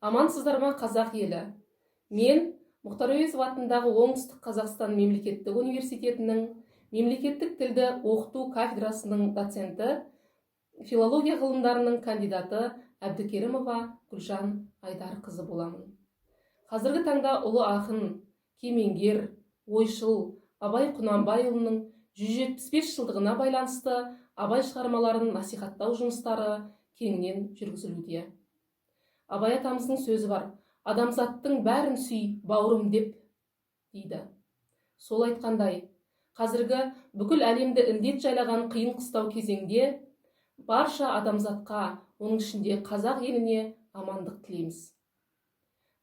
Амансыздар ма қазақ елі? Мен Мұхтар Әуезов атындағы Оңтүстік Қазақстан мемлекеттік университетінің мемлекеттік тілді оқыту кафедрасының доценті, филология ғылымдарының кандидаты Әбдікерімова Гүлжан Айдарқызы боламын. Қазіргі таңда ұлы ақын, кемеңгер, ойшыл Абай Құнанбайұлының 175 жылдығына байланысты Абай шығармаларын насихаттау жұмыстары кеңінен жүргізілуде. Абай атамыздың сөзі бар: адамзаттың бәрін сүй, бауырым деп дейді. Сол айтқандай, қазіргі бүкіл әлемді індет жайлаған қиын қыстау кезеңде барша адамзатқа, оның ішінде қазақ еліне амандық тілейміз.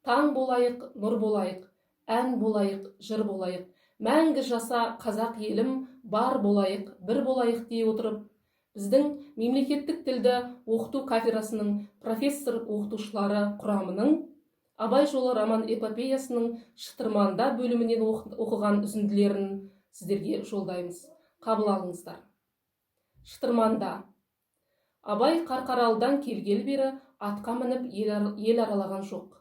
Таң болайық, нұр болайық, ән болайық, жыр болайық, мәңгі жаса қазақ елім, бар болайық, бір болайық дей отырып, біздің мемлекеттік тілді оқыту кафедрасының профессор-оқытушылары құрамының Абай жолы роман-эпопеясының шытырманда бөлімінен оқыған үзінділерін сіздерге жолдаймыз. Қабыл алыңыздар. Шытырманда: Абай Қарқаралыдан келгелі бері атқа мініп ел аралаған жоқ.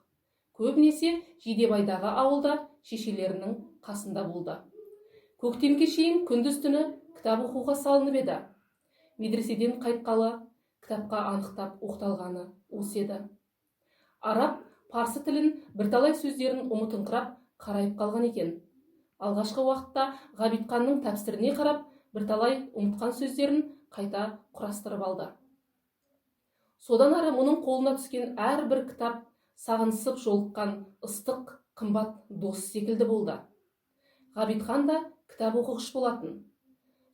Көбінесе Жидебайдағы ауылда шешелерінің қасында болды. Көктемге шейін күндіз-түні кітап оқуға салынып еді. Медреседен қайтқалы кітапқа анықтап оқталғаны осы еді. Араб, парсы тілін бірталай сөздерін ұмытыңқырап қарайып қалған екен. Алғашқы уақытта Ғабитханның тәпсіріне қарап бірталай ұмытқан сөздерін қайта құрастырып алды. Содан ары мұның қолына түскен әрбір кітап сағынысып жолыққан ыстық, қымбат дос секілді болды. Ғабитхан да кітап оқығыш болатын.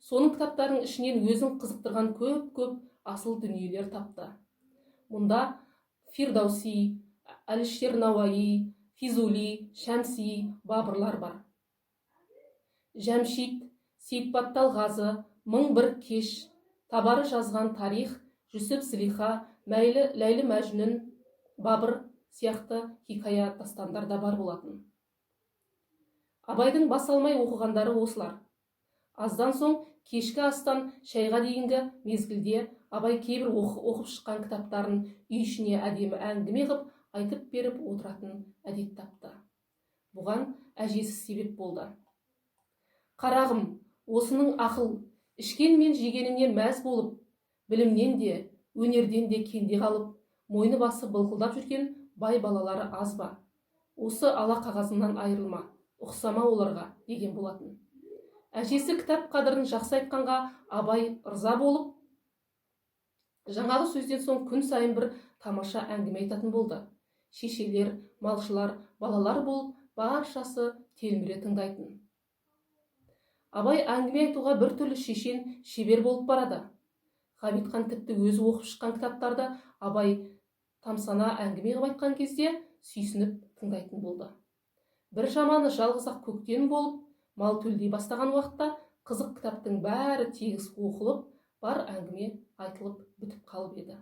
Соның кітаптарының ішінен өзін қызықтырған көп асыл дүниелер тапты. Мұнда Фирдауси, Әлішер Науаи, Физули, Шәмси, Бабырлар бар. Жәмшид, Сейітбатталғазы, Мың бір кеш, Табары жазған тарих, Жүсіп Зілиха, Ләйлі Мәжнүн, Бабыр сияқты хикая дастандар да бар болатын. Абайдың бас алмай оқығандары осылар. Аздан соң кешкі астан шайға дейінгі мезгілде Абай кейбір оқып шыққан кітаптарын үй ішіне әдемі әңгіме қып айтып беріп отыратын әдет тапты. Бұған әжесі себеп болды. Қарағым, осының ақыл, ішкен мен жегеніне мәз болып, білімнен де, өнерден де кенде қалып, мойны басы былқылдап жүрген бай балалары аз ба? Осы ала қағазынан айырылма, ұқсама оларға деген болатын. Әжесі кітап қадірін жақсы айтқанға Абай ырза болып, жаңағы сөзден соң күн сайын бір тамаша әңгіме айтатын болды. Шешелер, малшылар, балалар болып, баршасы телміре тыңдайтын. Абай әңгіме айтуға бір түрлі шешен, шебер болып барады. Ғабитхан тіпті өзі оқып шыққан кітаптарды Абай тамсана әңгіме қып айтқан кезде сүйсініп тыңдайтын болды. Бір жаманы жалғыз-ақ көктем болып, мал төлдей бастаған уақытта қызық кітаптың бәрі тегіс оқылып, бар әңгіме айтылып бітіп қалып еді.